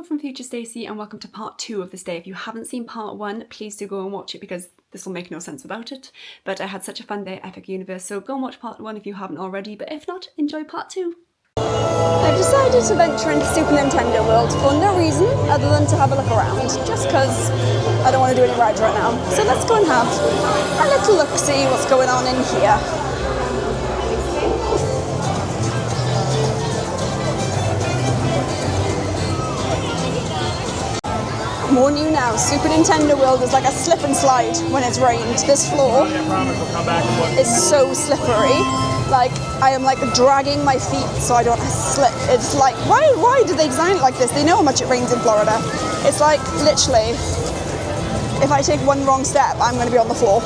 from Future Stacey and welcome to part 2 of this day. If you haven't seen part 1, please do go and watch it because this will make no sense without it. But I had such a fun day at Epic Universe, so go and watch part 1 if you haven't already, but if not, enjoy part 2. I've decided to venture into Super Nintendo World for no reason other than to have a look around, just because I don't want to do any rides right now. So let's go and have a little look-see what's going on in here. I'm warning you now, Super Nintendo World is like a slip and slide when it's rained. This floor is so slippery. Like, I am like dragging my feet so I don't slip. It's like, why did they design it like this? They know how much it rains in Florida. It's like, literally, if I take one wrong step, I'm going to be on the floor.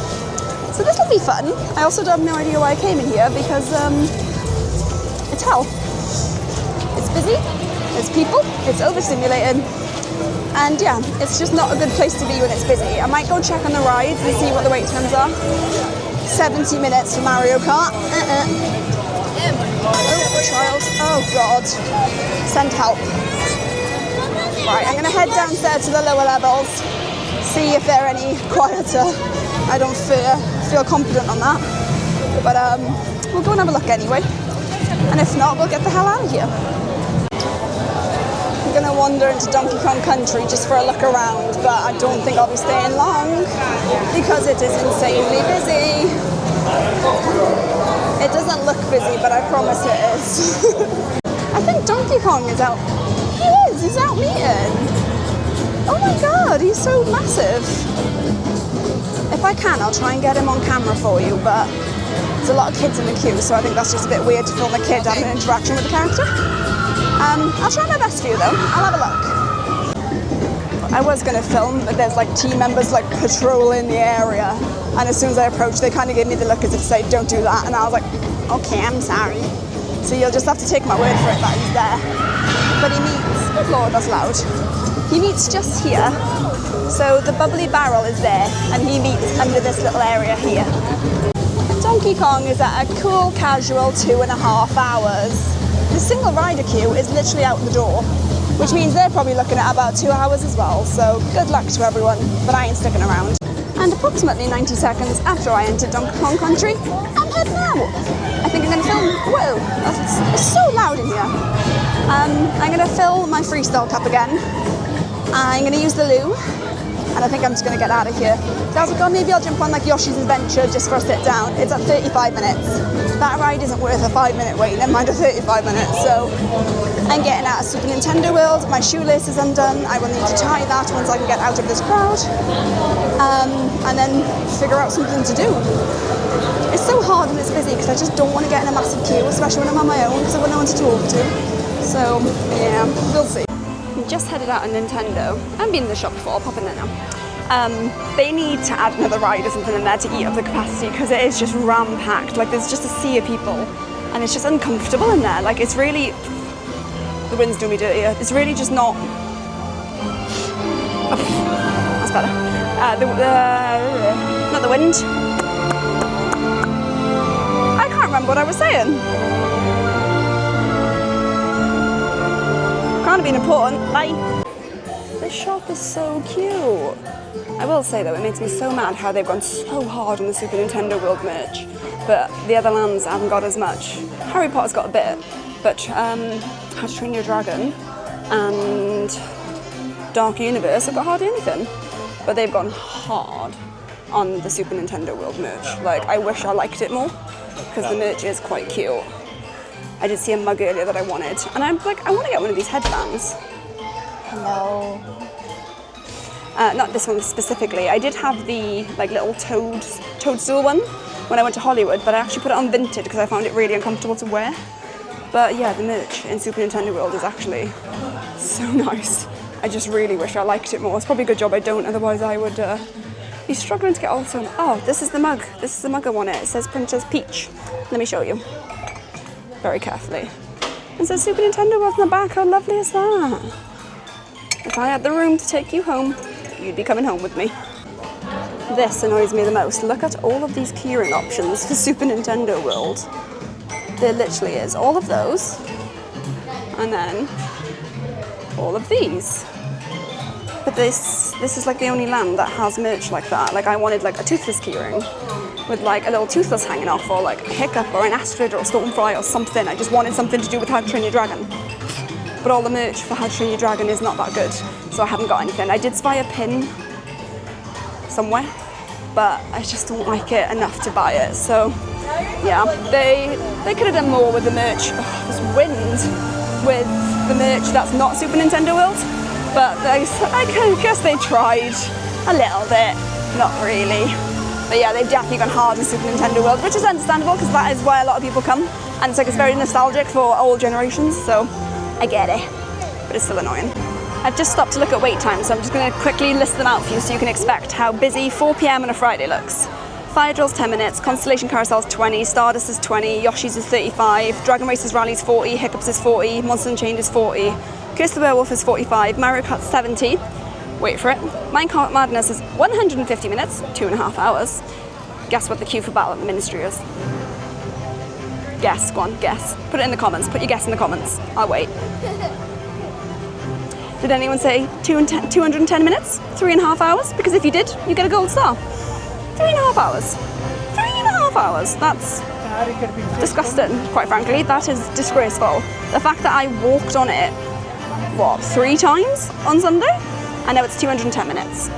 So this will be fun. I also have no idea why I came in here because it's hell. It's busy, it's people, it's overstimulated. And yeah, it's just not a good place to be when it's busy. I might go check on the rides and see what the wait times are. 70 minutes for Mario Kart. Oh, child. Oh, God. Send help. Right, I'm going to head downstairs to the lower levels, see if they're any quieter. I don't feel confident on that. But we'll go and have a look anyway. And if not, we'll get the hell out of here. I'm going to wander into Donkey Kong Country just for a look around, but I don't think I'll be staying long because it is insanely busy. It doesn't look busy, but I promise it is. I think Donkey Kong is out. He is, he's out meeting. Oh my God, he's so massive. If I can, I'll try and get him on camera for you, but there's a lot of kids in the queue, so I think that's just a bit weird to film a kid having an interaction with the character. I'll try my best for you though. I'll have a look. I was going to film, but there's like team members like patrolling the area, and as soon as I approached, they kind of gave me the look as if to say, "Don't do that," and I was like, "Okay, I'm sorry." So you'll just have to take my word for it that he's there. But he meets. Good Lord, that's loud. He meets just here. So the bubbly barrel is there, and he meets under this little area here. Donkey Kong is at a cool, casual 2.5 hours. The single rider queue is literally out the door, which means they're probably looking at about 2 hours as well, so good luck to everyone, but I ain't sticking around. And approximately 90 seconds after I entered Donkey Kong Country, I'm heading out. I think I'm going to film, whoa, it's so loud in here. I'm going to fill my freestyle cup again. I'm going to use the loo, and I think I'm just going to get out of here. So I was like, oh, maybe I'll jump on like Yoshi's Adventure just for a sit down. It's at 35 minutes. That ride isn't worth a 5-minute wait, never mind a 35 minutes. So I'm getting out of Super Nintendo World. My shoelace is undone. I will need to tie that once I can get out of this crowd. And then figure out something to do. It's so hard when it's busy because I just don't want to get in a massive queue, especially when I'm on my own because I wouldn't know when to talk to. So yeah, we'll see. Just headed out on Nintendo. I haven't been in the shop before, I'll pop in there now. They need to add another ride or something in there to eat up the capacity because it is just ram-packed. Like there's just a sea of people and it's just uncomfortable in there. Like it's really, the wind's doing me dirty. It's really just not, that's better. Not the wind. I can't remember what I was saying. Can't have been important, like. This shop is so cute. I will say though, it makes me so mad how they've gone so hard on the Super Nintendo World merch, but the other lands haven't got as much. Harry Potter's got a bit, but How to Train Your Dragon and Dark Universe have got hardly anything. But they've gone hard on the Super Nintendo World merch. Like, I wish I liked it more, because the merch is quite cute. I did see a mug earlier that I wanted, and I'm like, I want to get one of these headbands. Hello. Not this one specifically. I did have the like little toadstool one when I went to Hollywood, but I actually put it on Vinted because I found it really uncomfortable to wear. But yeah, the merch in Super Nintendo World is actually so nice. I just really wish I liked it more. It's probably a good job I don't, otherwise I would be struggling to get all some. Oh, this is the mug. This is the mug I wanted. It says Princess Peach. Let me show you. Very carefully. It says Super Nintendo World on the back. How lovely is that? If I had the room to take you home, you'd be coming home with me. This annoys me the most. Look at all of these keyring options for Super Nintendo World. There literally is all of those, and then all of these. But this is like the only land that has merch like that. Like I wanted like a toothless keyring with like a little toothless hanging off, or like a hiccup or an astrid or a stonefly or something. I just wanted something to do with How to Train Your Dragon. But all the merch for How to Train Your Dragon is not that good, so I haven't got anything. I did spy a pin somewhere, but I just don't like it enough to buy it. So yeah, they could have done more with the merch. Oh, this wind with the merch that's not Super Nintendo World. But I guess they tried a little bit, not really. But yeah, they've definitely gone hard in Super Nintendo World, which is understandable because that is where a lot of people come. And it's like it's very nostalgic for old generations, so I get it. But it's still annoying. I've just stopped to look at wait times, so I'm just going to quickly list them out for you so you can expect how busy 4 PM on a Friday looks. Fire Drill's 10 minutes, Constellation Carousel's 20, Stardust is 20, Yoshi's is 35, Dragon Race's Rally's 40, Hiccups is 40, Monster Unchained is 40, Curse the Werewolf is 45, Mario Kart's 70, wait for it, Minecraft Madness is 150 minutes, 2.5 hours. Guess what the queue for Battle at the Ministry is? Guess, go on, guess. Put it in the comments, put your guess in the comments. I'll wait. Did anyone say 210 minutes? 3.5 hours? Because if you did, you get a gold star. 3.5 hours. 3.5 hours. That's disgusting, quite frankly. That is disgraceful. The fact that I walked on it, what, 3 times on Sunday? And now it's 210 minutes.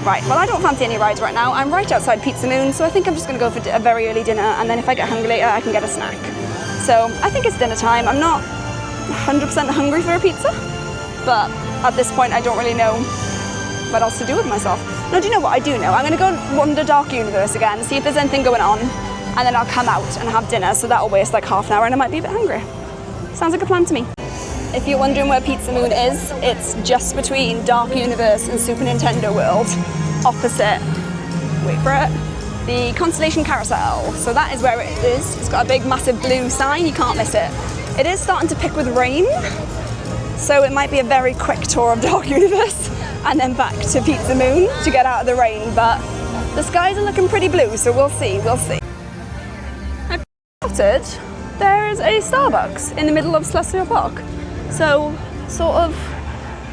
Right, well I don't fancy any rides right now. I'm right outside Pizza Moon, so I think I'm just going to go for a very early dinner, and then if I get hungry later, I can get a snack. So I think it's dinner time. I'm not 100% hungry for a pizza, but at this point I don't really know what else to do with myself. No, do you know what I do know? I'm going to go wander Dark Universe again, see if there's anything going on, and then I'll come out and have dinner, so that'll waste like half an hour and I might be a bit hungry. Sounds like a plan to me. If you're wondering where Pizza Moon is, it's just between Dark Universe and Super Nintendo World, opposite, wait for it, the Constellation Carousel. So that is where it is. It's got a big massive blue sign, you can't miss it. It is starting to pick with rain, so it might be a very quick tour of Dark Universe and then back to Pizza Moon to get out of the rain, but the skies are looking pretty blue, so we'll see. I've spotted there's a Starbucks in the middle of Celestial Park. So, sort of,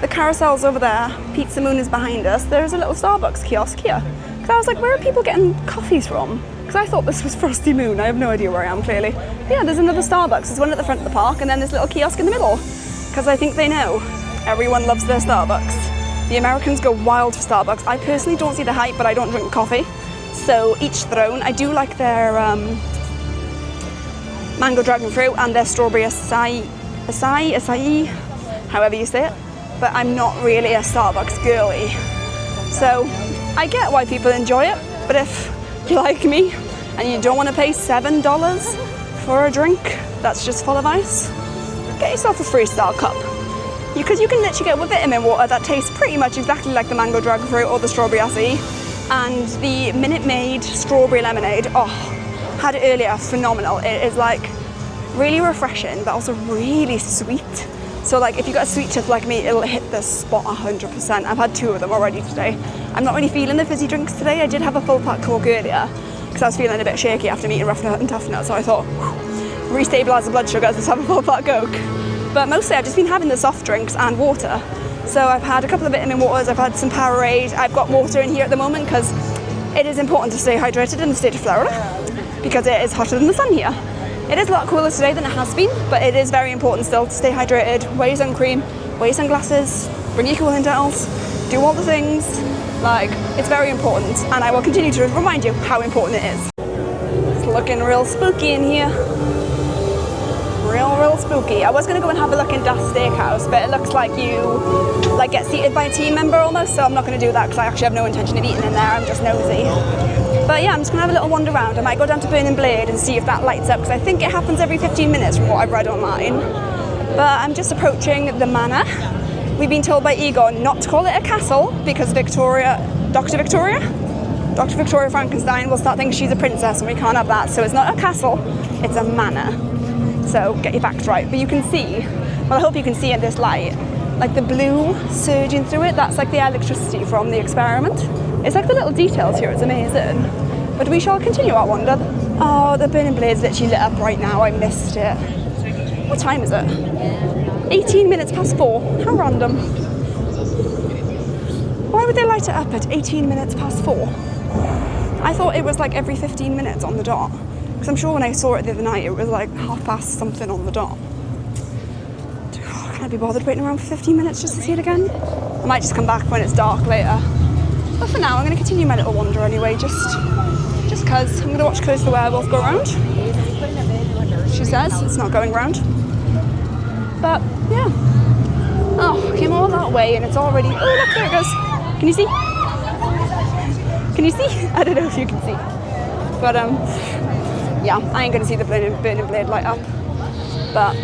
the carousel's over there, Pizza Moon is behind us, there's a little Starbucks kiosk here. Because I was like, where are people getting coffees from? Because I thought this was Frosty Moon, I have no idea where I am clearly. But yeah, there's another Starbucks, there's one at the front of the park, and then this little kiosk in the middle. Because I think they know, everyone loves their Starbucks. The Americans go wild for Starbucks. I personally don't see the hype, but I don't drink coffee. So each their own. I do like their mango dragon fruit and their strawberry acai, however you say it, but I'm not really a Starbucks girly. So I get why people enjoy it, but if you're like me and you don't want to pay $7 for a drink that's just full of ice, get yourself a Freestyle cup. Because you can literally get vitamin water that tastes pretty much exactly like the mango dragon fruit or the strawberry acai, and the Minute Maid strawberry lemonade, oh, had it earlier, phenomenal. It is like really refreshing, but also really sweet. So like if you got a sweet tooth like me, it'll hit the spot 100%. I've had 2 of them already today. I'm not really feeling the fizzy drinks today. I did have a full pack Coke earlier because I was feeling a bit shaky after meeting Rough Nut and Tough Nut, so I thought, restabilise the blood sugar, let's have a full pack Coke. But mostly I've just been having the soft drinks and water. So I've had a couple of vitamin waters, I've had some Powerade, I've got water in here at the moment because it is important to stay hydrated in the state of Florida because it is hotter than the sun here. It is a lot cooler today than it has been, but it is very important still to stay hydrated, wear your sun cream, wear your sunglasses, bring your cooling towels, do all the things. Like, it's very important, and I will continue to remind you how important it is. It's looking real spooky in here. Real spooky. I was going to go and have a look in Das Steakhouse, but it looks like you get seated by a team member almost, so I'm not going to do that because I actually have no intention of eating in there, I'm just nosy. But yeah, I'm just going to have a little wander around. I might go down to Burning Blade and see if that lights up, because I think it happens every 15 minutes from what I've read online. But I'm just approaching the manor. We've been told by Egon not to call it a castle because Dr. Victoria Frankenstein will start thinking she's a princess and we can't have that. So it's not a castle, it's a manor. So get your facts right. But you can see, well I hope you can see in this light, like the blue surging through it, that's like the electricity from the experiment. It's like the little details here, it's amazing. But we shall continue our wander. Oh, the Burning Blade's literally lit up right now, I missed it. What time is it? 18 minutes past 4, how random. Why would they light it up at 18 minutes past 4? I thought it was like every 15 minutes on the dot. Because I'm sure when I saw it the other night, it was like 1:30 something on the dot. Can I be bothered waiting around for 15 minutes just to see it again? I might just come back when it's dark later. But for now, I'm going to continue my little wander anyway, just because. I'm going to watch Curse the Werewolf go round. She says it's not going round. But, yeah. Oh, came all that way and it's already... Oh, look, there it goes. Can you see? Can you see? I don't know if you can see. But, yeah, I ain't going to see the burning blade light up. But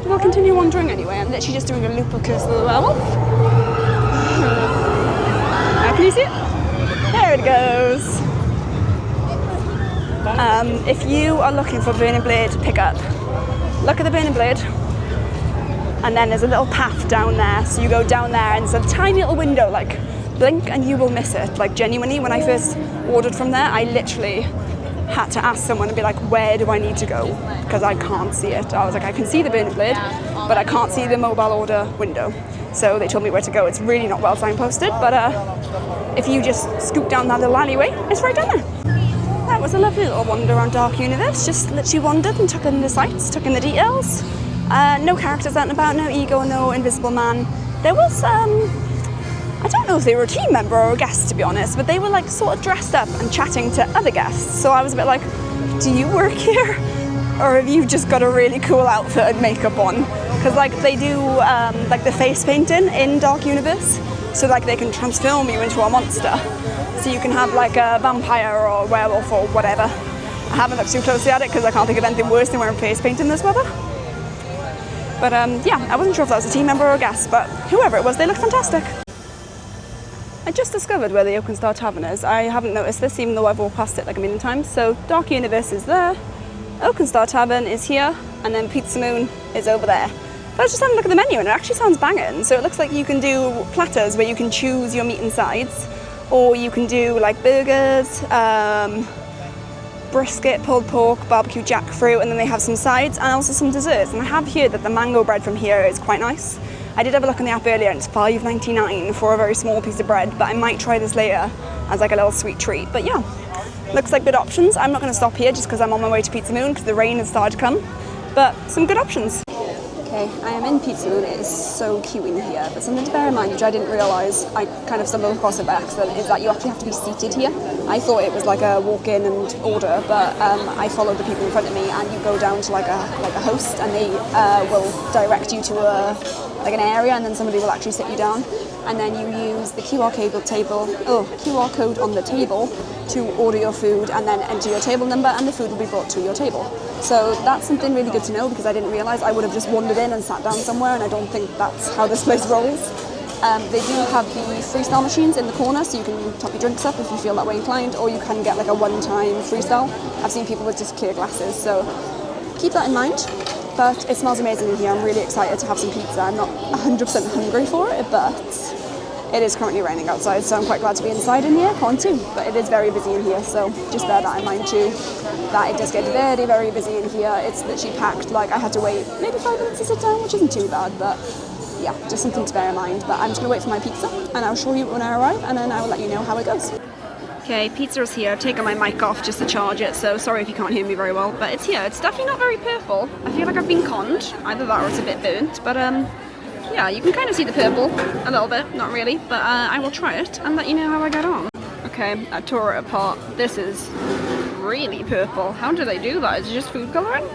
we'll continue wandering anyway. I'm literally just doing a loop of Curse of the Werewolf. Now, can you see it? There it goes. If you are looking for Burning Blade pickup, look at the Burning Blade. And then there's a little path down there. So you go down there and there's a tiny little window, like, blink and you will miss it. Like, genuinely, when I first ordered from there, I literally had to ask someone and be like, where do I need to go? Because I can't see it. I was like, I can see the Burning Blade, but I can't see the mobile order window. So they told me where to go. It's really not well signposted, but if you just scoot down that little alleyway, it's right down there. That was a lovely little wander around Dark Universe. Just literally wandered and took in the sights, took in the details. No characters out and about, no Ego, no Invisible Man. There was, I don't know if they were a team member or a guest, to be honest, but they were like sort of dressed up and chatting to other guests. So I was a bit like, do you work here? Or have you just got a really cool outfit and makeup on? Because like they do like the face painting in Dark Universe, so like they can transform you into a monster. So you can have like a vampire or a werewolf or whatever. I haven't looked too closely at it because I can't think of anything worse than wearing face paint in this weather. But yeah, I wasn't sure if that was a team member or a guest, but whoever it was, they looked fantastic. I just discovered where the Oakenstar Tavern is. I haven't noticed this, even though I've walked past it like a million times. So Dark Universe is there, Oakenstar Tavern is here, and then Pizza Moon is over there. But I was just having a look at the menu and it actually sounds banging. So it looks like you can do platters where you can choose your meat and sides, or you can do like burgers, brisket, pulled pork, barbecue jackfruit, and then they have some sides and also some desserts. And I have heard that the mango bread from here is quite nice. I did have a look on the app earlier and it's $5.99 for a very small piece of bread, but I might try this later as like a little sweet treat. But yeah, looks like good options. I'm not going to stop here just because I'm on my way to Pizza Moon because the rain has started to come, but some good options. Okay, I am in Pizza Moon. It is so cute in here, but something to bear in mind, which I didn't realise, I kind of stumbled across it by accident, is that you actually have to be seated here. I thought it was like a walk in and order, but I followed the people in front of me, and you go down to like a host, and they will direct you to an area, and then somebody will actually sit you down, and then you use the QR code on the table to order your food, and then enter your table number, and the food will be brought to your table. So that's something really good to know, because I didn't realise. I would have just wandered in and sat down somewhere, and I don't think that's how this place rolls. They do have the freestyle machines in the corner, so you can top your drinks up if you feel that way inclined, or you can get like a one-time freestyle. I've seen people with just clear glasses, so keep that in mind. But it smells amazing in here. I'm really excited to have some pizza. I'm not 100% hungry for it, but it is currently raining outside, so I'm quite glad to be inside in the aircon too. But it is very busy in here, so just bear that in mind too, that it does get very, very busy in here. It's literally packed. Like, I had to wait maybe 5 minutes to sit down, which isn't too bad, but yeah, just something to bear in mind. But I'm just going to wait for my pizza, and I'll show you when I arrive, and then I will let you know how it goes. Okay, pizza's here. I've taken my mic off just to charge it, so sorry if you can't hear me very well, but it's here. It's definitely not very purple. I feel like I've been conned. Either that or it's a bit burnt, but yeah, you can kind of see the purple a little bit, not really, but I will try it and let you know how I get on. Okay, I tore it apart. This is really purple. How do they do that? Is it just food colouring?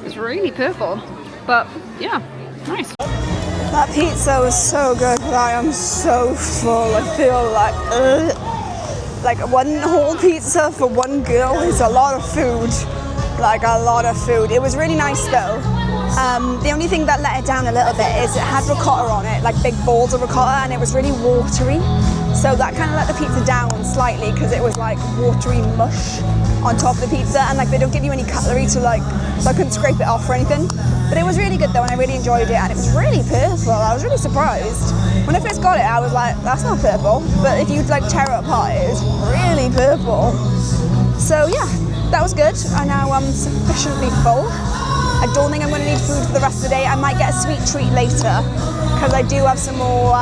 It's really purple, but yeah, nice. That pizza was so good, but I am so full. I feel like one whole pizza for one girl is a lot of food. Like a lot of food. It was really nice though. The only thing that let it down a little bit is it had ricotta on it, like big balls of ricotta, and it was really watery. So that kind of let the pizza down slightly because it was like watery mush on top of the pizza, and like they don't give you any cutlery to like, so I couldn't scrape it off or anything. But it was really good though, and I really enjoyed it, and it was really purple. I was really surprised. When I first got it, I was like, that's not purple. But if you like tear it apart, it is really purple. So yeah, that was good. And now I'm sufficiently full. I don't think I'm going to need food for the rest of the day. I might get a sweet treat later because I do have some more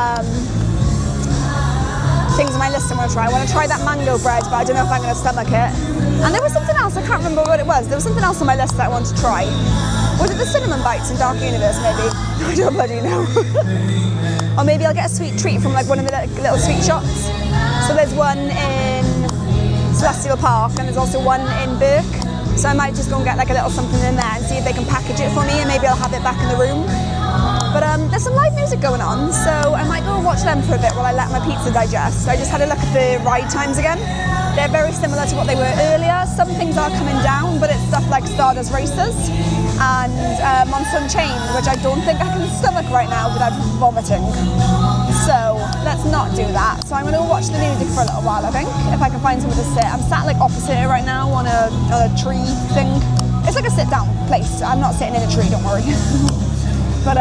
things on my list I want to try. I want to try that mango bread, but I don't know if I'm going to stomach it. And there was something else, I can't remember what it was. There was something else on my list that I wanted to try. Was it the cinnamon bites in Dark Universe, maybe? I don't bloody know. Or maybe I'll get a sweet treat from like one of the little sweet shops. So there's one in Celestial Park and there's also one in Burke. So I might just go and get like a little something in there and see if they can package it for me, and maybe I'll have it back in the room. But there's some live music going on, so I might go and watch them for a bit while I let my pizza digest. I just had a look at the ride times again. They're very similar to what they were earlier. Some things are coming down, but it's stuff like Stardust Racers and Monster Unchained, which I don't think I can stomach right now without vomiting. So let's not do that. So I'm going to watch the music for a little while, I think, if I can find somewhere to sit. I'm sat like opposite it right now on a tree thing. It's like a sit-down place. I'm not sitting in a tree, don't worry. But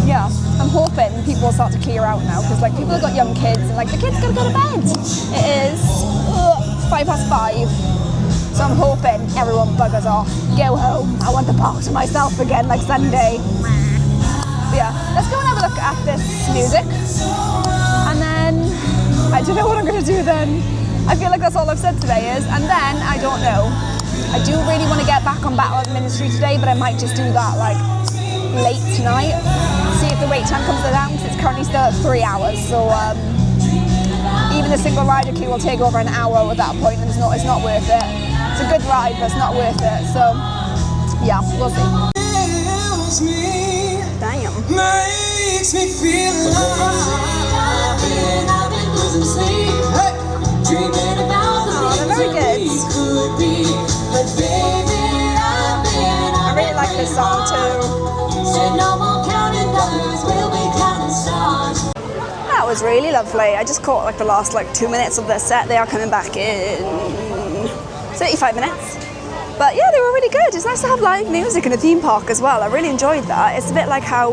yeah, I'm hoping people will start to clear out now, because like people have got young kids and like the kids gotta go to bed. It is 5:05, so I'm hoping everyone buggers off, go home. I want the park to myself again, like Sunday. But yeah, let's go and have a look at this music, and then I don't know what I'm gonna do then. I feel like that's all I've said today is, and then I don't know. I do really want to get back on Battle of the Ministry today, but I might just do that like late tonight, see if the wait time comes down, because it's currently still at 3 hours, so even the single rider queue will take over an hour at that point, and it's not worth it. It's a good ride, but it's not worth it, so yeah, we'll see. Damn. Makes me feel they're very good. I really like this song too. That was really lovely. I just caught like the last like 2 minutes of their set. They are coming back in 35 minutes. But yeah, they were really good. It's nice to have live music in a theme park as well. I really enjoyed that. It's a bit like how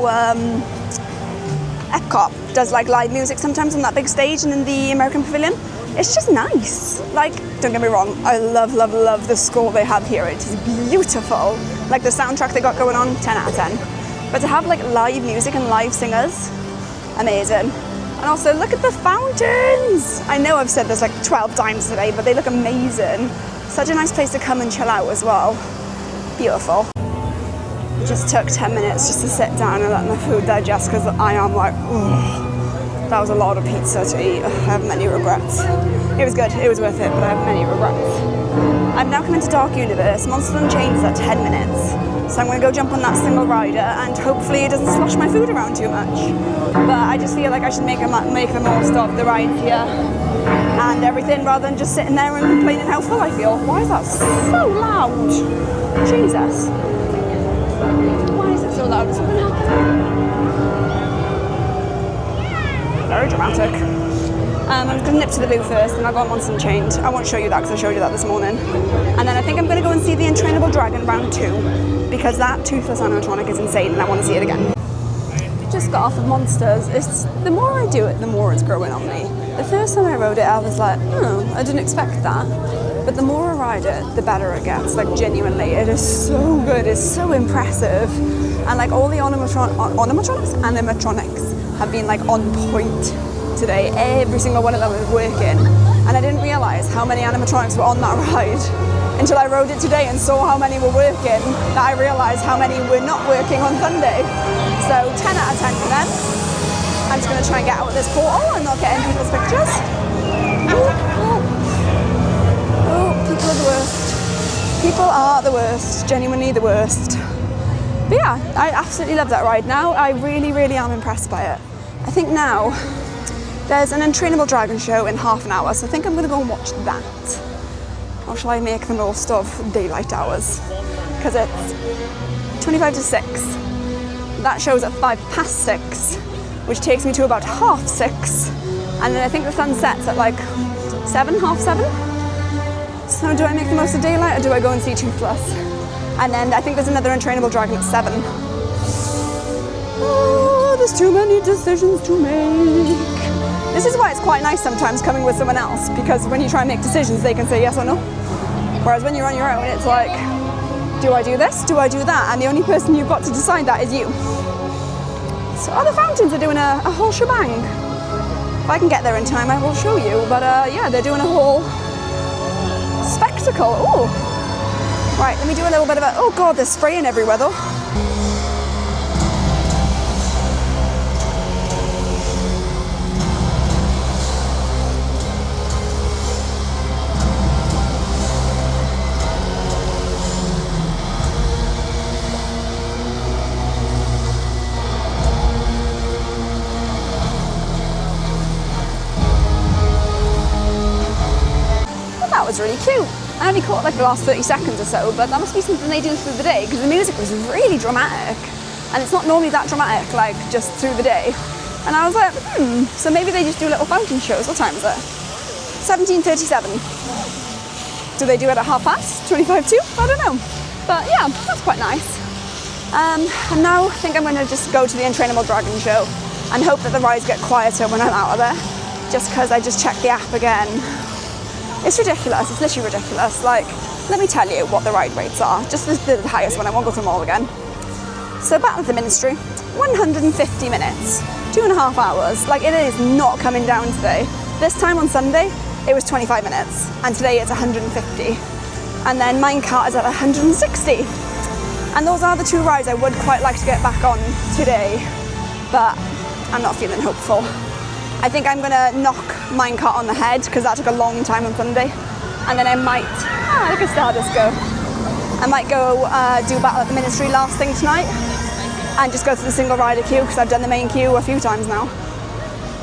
Epcot does like live music sometimes on that big stage and in the American Pavilion. It's just nice. Like, don't get me wrong, I love the score they have here. It is beautiful. Like the soundtrack they got going on, 10 out of 10. But to have like live music and live singers, amazing. And also look at the fountains. I know I've said this like 12 times today, but they look amazing. Such a nice place to come and chill out as well. Beautiful. It just took 10 minutes just to sit down and let my food digest, because I am like, ugh. That was a lot of pizza to eat. I have many regrets. It was good, it was worth it, but I have many regrets. I've now come into Dark Universe. Monster Unchained is at 10 minutes. So I'm going to go jump on that single rider, and hopefully it doesn't slosh my food around too much. But I just feel like I should make the most of the rides here and everything, rather than just sitting there and complaining how full I feel. Why is that so loud? Jesus. Why is it so loud? Is something happening? Very dramatic. I'm going to nip to the booth first, and I'll go on Monster Unchained. I won't show you that because I showed you that this morning. And then I think I'm going to go and see the Entrainable Dragon round 2, because that toothless animatronic is insane and I want to see it again. Just got off of Monsters. The more I do it, the more it's growing on me. The first time I rode it, I was like, oh, I didn't expect that. But the more I ride it, the better it gets. Like, genuinely, it is so good. It's so impressive. And like all the animatronics have been like on point today. Every single one of them is working, and I didn't realise how many animatronics were on that ride until I rode it today and saw how many were working, that I realised how many were not working on Sunday. So 10 out of 10 for them. I'm just going to try and get out of this portal and not get in people's pictures. Oh, people are the worst. People are the worst, genuinely the worst. But yeah, I absolutely love that ride now. I really, really am impressed by it. I think now there's an Entrainable Dragon show in half an hour, so I think I'm going to go and watch that. Or shall I make the most of daylight hours? Because it's 25 to 6. That show's at 6:05, which takes me to about 6:30. And then I think the sun sets at like 7:30. So do I make the most of daylight, or do I go and see Toothless? And then I think there's another Entrainable Dragon at 7. Oh, there's too many decisions to make. This is why it's quite nice sometimes coming with someone else, because when you try and make decisions, they can say yes or no. Whereas when you're on your own, it's like, do I do this? Do I do that? And the only person you've got to decide that is you. So other fountains are doing a whole shebang. If I can get there in time, I will show you. But yeah, they're doing a whole spectacle. Oh, right, let me do a little bit of a, oh God, they're spraying everywhere though. That was really cute. I only caught like the last 30 seconds or so, but that must be something they do through the day because the music was really dramatic and it's not normally that dramatic, like just through the day. And I was like, so maybe they just do little fountain shows. What time is it? 17:37. Do they do it at 2:30? 2? I don't know. But yeah, that's quite nice. And now I think I'm going to just go to the Untrainable Dragon show and hope that the rides get quieter when I'm out of there, just because I just checked the app again. It's ridiculous, it's literally ridiculous. Like, let me tell you what the ride rates are. Just the highest one, I won't go through them all again. So Battle of the Ministry, 150 minutes, 2.5 hours. Like, it is not coming down today. This time on Sunday, it was 25 minutes, and today it's 150. And then Minecart is at 160. And those are the two rides I would quite like to get back on today, but I'm not feeling hopeful. I think I'm gonna knock Minecart on the head because that took a long time on Sunday, and then I might, look at Stardust go. I might go do Battle of the Ministry last thing tonight, and just go through the single rider queue because I've done the main queue a few times now.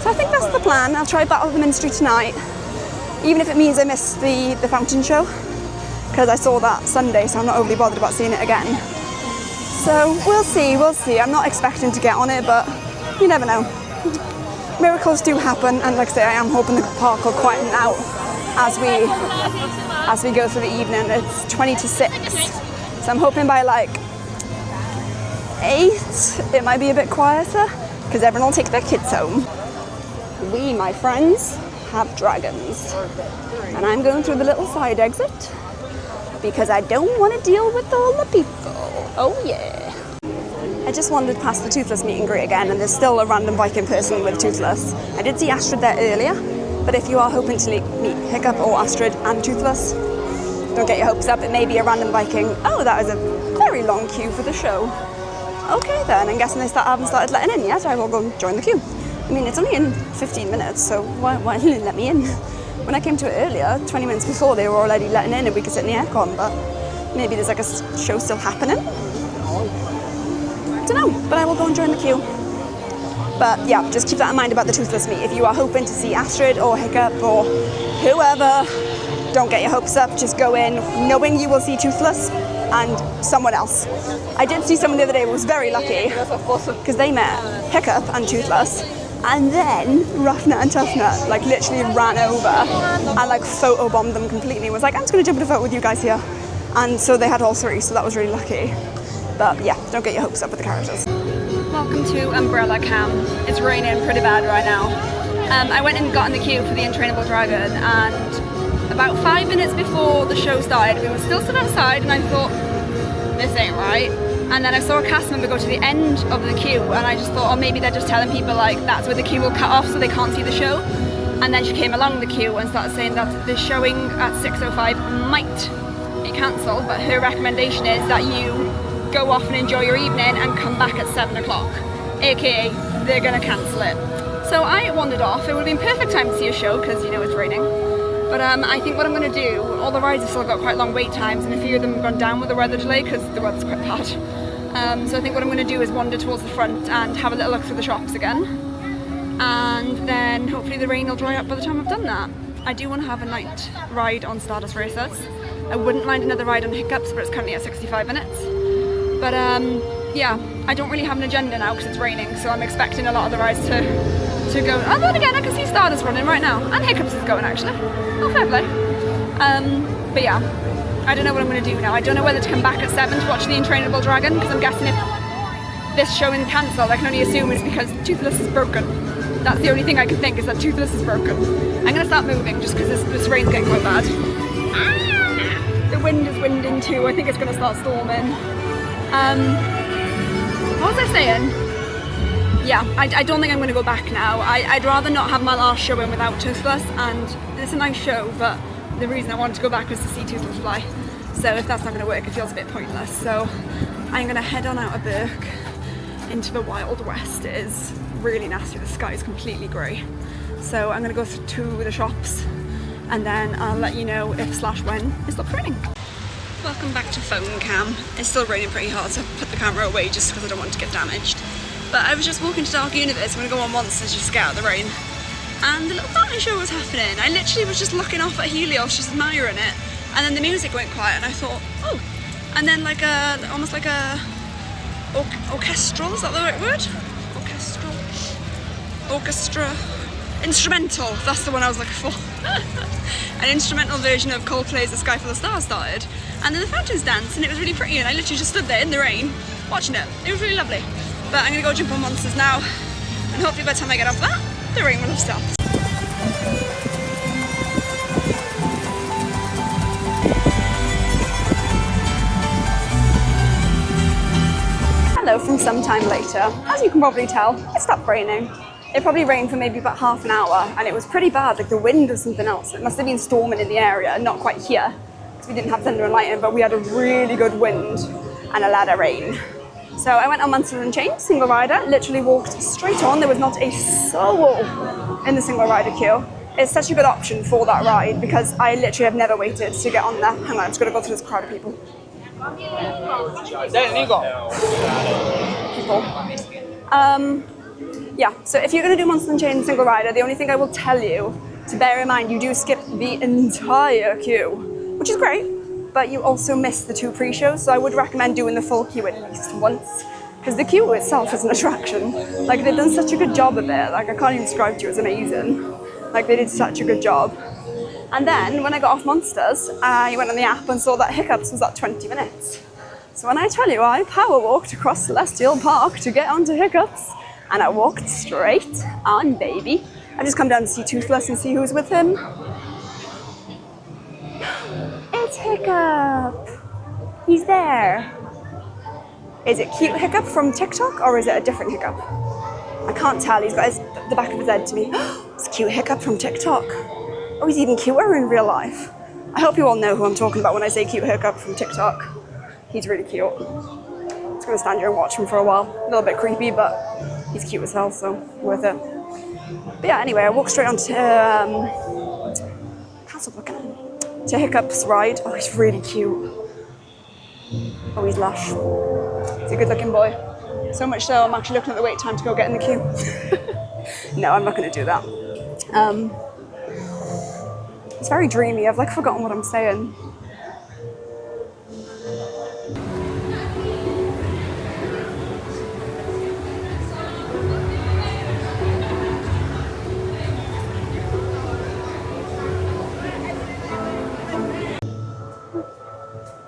So I think that's the plan. I'll try Battle of the Ministry tonight, even if it means I miss the fountain show, because I saw that Sunday, so I'm not overly bothered about seeing it again. So we'll see. I'm not expecting to get on it, but you never know. Miracles do happen, and like I say, I am hoping the park will quieten out as we go through the evening. It's 20 to 6, so I'm hoping by like 8 it might be a bit quieter because everyone will take their kids home. We, my friends, have dragons, and I'm going through the little side exit because I don't want to deal with all the people. Oh yeah. I just wandered past the Toothless meet and greet again, and there's still a random Viking person with Toothless. I did see Astrid there earlier, but if you are hoping to meet Hiccup or Astrid and Toothless, don't get your hopes up. It may be a random Viking. Oh, that was a very long queue for the show. Okay then, I'm guessing they haven't started letting in yet. I will go join the queue. I mean, it's only in 15 minutes, so why didn't they let me in? When I came to it earlier, 20 minutes before, they were already letting in and we could sit in the aircon, but maybe there's like a show still happening. Don't know, but I will go and join the queue. But yeah, just keep that in mind about the Toothless meet. If you are hoping to see Astrid or Hiccup or whoever, don't get your hopes up. Just go in knowing you will see Toothless and someone else. I did see someone the other day who was very lucky because they met Hiccup and Toothless, and then Roughnut and Toughnut like literally ran over and like photobombed them completely. Was like, I'm just going to jump in a photo with you guys here. And so they had all three, so that was really lucky. But yeah, don't get your hopes up with the characters. Welcome to Umbrella Cam. It's raining pretty bad right now. I went and got in the queue for the Untrainable Dragon, and about 5 minutes before the show started, we were still stood outside, and I thought, this ain't right. And then I saw a cast member go to the end of the queue, and I just thought, oh, maybe they're just telling people like that's where the queue will cut off so they can't see the show. And then she came along the queue and started saying that the showing at 6:05 might be cancelled, but her recommendation is that you go off and enjoy your evening and come back at 7 o'clock, aka they're gonna cancel it. So I wandered off. It would have been perfect time to see a show because you know it's raining. But I think what I'm going to do, all the rides have still got quite long wait times, and a few of them have gone down with the weather delay because the weather's quite bad. So I think what I'm going to do is wander towards the front and have a little look through the shops again, and then hopefully the rain will dry up by the time I've done that. I do want to have a night ride on Stardust Racers. I wouldn't mind another ride on Hiccups, but it's currently at 65 minutes. But yeah, I don't really have an agenda now because it's raining, so I'm expecting a lot of the rides to go. And then again, I can see Stardust running right now, and Hiccups is going actually. Oh, fair play. But yeah, I don't know what I'm going to do now. I don't know whether to come back at 7 to watch the Untrainable Dragon, because I'm guessing if this showing cancelled, I can only assume it's because Toothless is broken. That's the only thing I can think, is that Toothless is broken. I'm going to start moving just because this rain's getting quite bad. The wind is winding too. I think it's going to start storming. What was I saying? yeah, I don't think I'm going to go back now. I'd rather not have my last show in without Toothless, and it's a nice show, but the reason I wanted to go back was to see Toothless fly. So if that's not going to work, it feels a bit pointless. So I'm going to head on out of Burke into the Wild West. It is really nasty. The sky is completely grey. So I'm going to go to the shops, and then I'll let you know if / when it stops raining. Welcome back to phone cam. It's still raining pretty hard, so I put the camera away just because I don't want it to get damaged. But I was just walking to Dark Universe. I'm going to go on Monsters just to get out of the rain. And the little fountain show was happening. I literally was just looking off at Helios, just admiring it. And then the music went quiet and I thought, oh. And then like almost like a orchestral, is that the right word? Orchestra. Instrumental, that's the one I was looking for. An instrumental version of Coldplay's The Sky Full of Stars started. And then the fountains danced and it was really pretty, and I literally just stood there in the rain watching it. It was really lovely. But I'm going to go jump on Monsters now, and hopefully by the time I get off that, the rain will have stopped. Hello from some time later. As you can probably tell, it stopped raining. It probably rained for maybe about half an hour, and it was pretty bad, like the wind or something else. It must have been storming in the area, not quite here, because we didn't have thunder and lightning, but we had a really good wind and a lot of rain. So I went on Monsters and Chains, single rider, literally walked straight on. There was not a soul in the single rider queue. It's such a good option for that ride because I literally have never waited to get on there. Hang on, I'm just going to go through this crowd of people. Yeah, so if you're going to do Monsters and Chains single rider, the only thing I will tell you to bear in mind, you do skip the entire queue, which is great. But you also miss the 2 pre-shows, so I would recommend doing the full queue at least once, because the queue itself is an attraction. Like, they've done such a good job of it, like I can't even describe to you, it's amazing. Like, they did such a good job. And then, when I got off Monsters, I went on the app and saw that Hiccups was at 20 minutes. So when I tell you, I power walked across Celestial Park to get onto Hiccups, and I walked straight on, baby. I just come down to see Toothless and see who's with him. It's Hiccup! He's there! Is it cute Hiccup from TikTok or is it a different Hiccup? I can't tell, he's got the back of his head to me. It's cute Hiccup from TikTok. Oh, he's even cuter in real life. I hope you all know who I'm talking about when I say cute Hiccup from TikTok. He's really cute. I'm just gonna stand here and watch him for a while. A little bit creepy, but he's cute as hell, so worth it. But yeah, anyway, I walked straight onto can't stop looking at him. To Hiccup's ride. Oh, he's really cute. Oh, he's lush. He's a good looking boy. So much so, I'm actually looking at the wait time to go get in the queue. No, I'm not going to do that. It's very dreamy. I've like forgotten what I'm saying.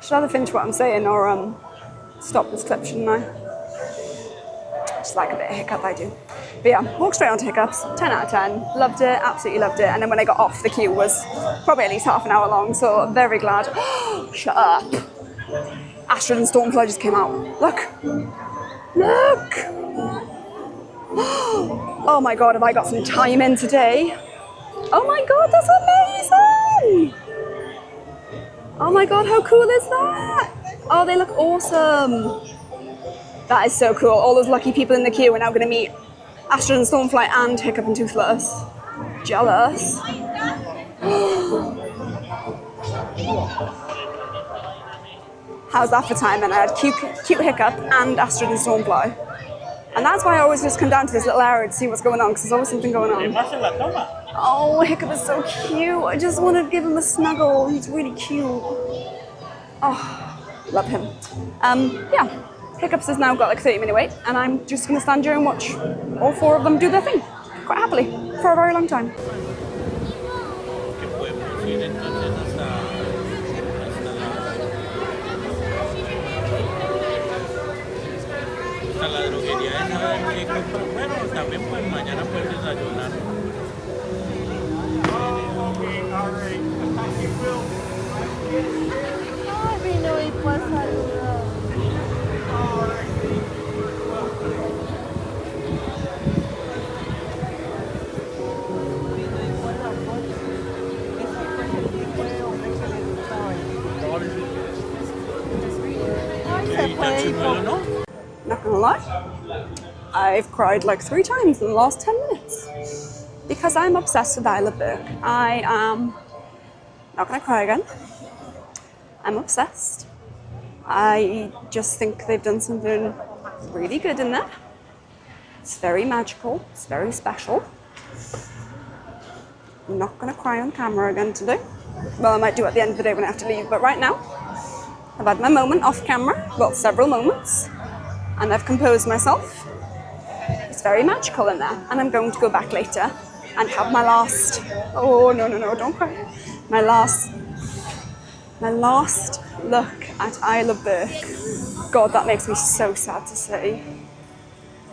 Should I either finish what I'm saying or stop this clip, shouldn't I? Just like a bit of Hiccup, I do. But yeah, walked straight onto Hiccups, 10 out of 10. Loved it, absolutely loved it. And then when I got off, the queue was probably at least half an hour long, so very glad. Shut up. Astrid and Stormfly just came out. Look. Look. Oh my God, have I got some time in today? Oh my God, that's amazing. Oh my God, how cool is that? Oh, they look awesome. That is so cool. All those lucky people in the queue are now going to meet Astrid and Stormfly and Hiccup and Toothless. Jealous. How's that for timing? I had cute Hiccup and Astrid and Stormfly. And that's why I always just come down to this little area to see what's going on, because there's always something going on. Oh, Hiccup is so cute. I just wanted to give him a snuggle. He's really cute. Oh, love him. Yeah, Hiccups has now got like 30-minute wait, and I'm just going to stand here and watch all 4 of them do their thing, quite happily, for a very long time. play book. Not gonna lie, I've cried like 3 times in the last 10 minutes because I'm obsessed with Isla Burke. I am not gonna cry again. I'm obsessed. I just think they've done something really good in there. It's very magical, it's very special. I'm not gonna cry on camera again today. Well, I might do at the end of the day when I have to leave, but right now, I've had my moment off camera, well, several moments, and I've composed myself. It's very magical in there, and I'm going to go back later and have my last, oh no, don't cry, my last look at Isla Burke. God, that makes me so sad to say.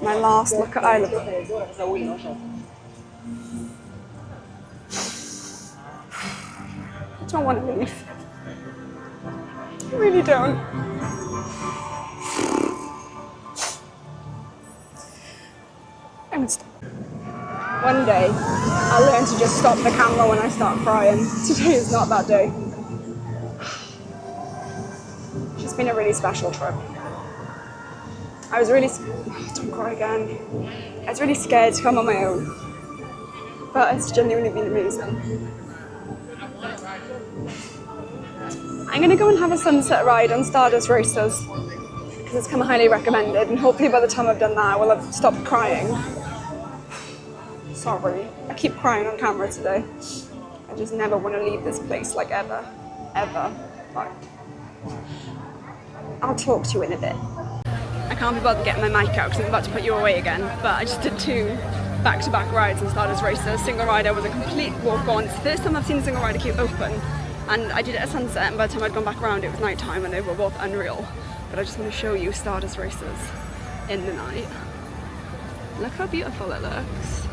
My last look at Isla Burke. I don't want to leave. I really don't. I would stop. One day, I'll learn to just stop the camera when I start crying. Today is not that day. It's been a really special trip. I was really, don't cry again. I was really scared to come on my own, but it's genuinely been amazing. I'm gonna go and have a sunset ride on Stardust Racers because it's kind of highly recommended, and hopefully by the time I've done that, I will have stopped crying. Sorry, I keep crying on camera today. I just never want to leave this place, like ever. Like, I'll talk to you in a bit. I can't be bothered getting my mic out because I'm about to put you away again, but I just did 2 back-to-back rides on Stardust Racers. Single rider was a complete walk-on. It's the first time I've seen a single rider queue open, and I did it at sunset, and by the time I'd gone back around it was night time and they were both unreal. But I just want to show you Stardust Racers in the night. Look how beautiful it looks.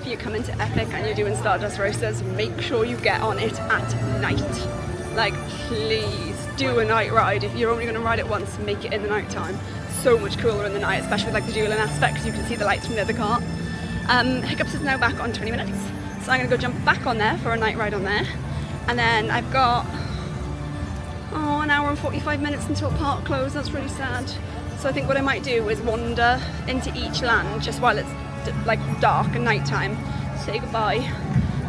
If you come into Epic and you're doing Stardust Racers, make sure you get on it at night. Like, please do a night ride. If you're only going to ride it once, make it in the night time. So much cooler in the night, especially with like the dueling aspect, because you can see the lights from the other car. Hiccups is now back on 20 minutes, so I'm going to go jump back on there for a night ride on there. And then I've got an hour and 45 minutes until park close. That's really sad. So I think what I might do is wander into each land just while it's like dark and nighttime, say goodbye.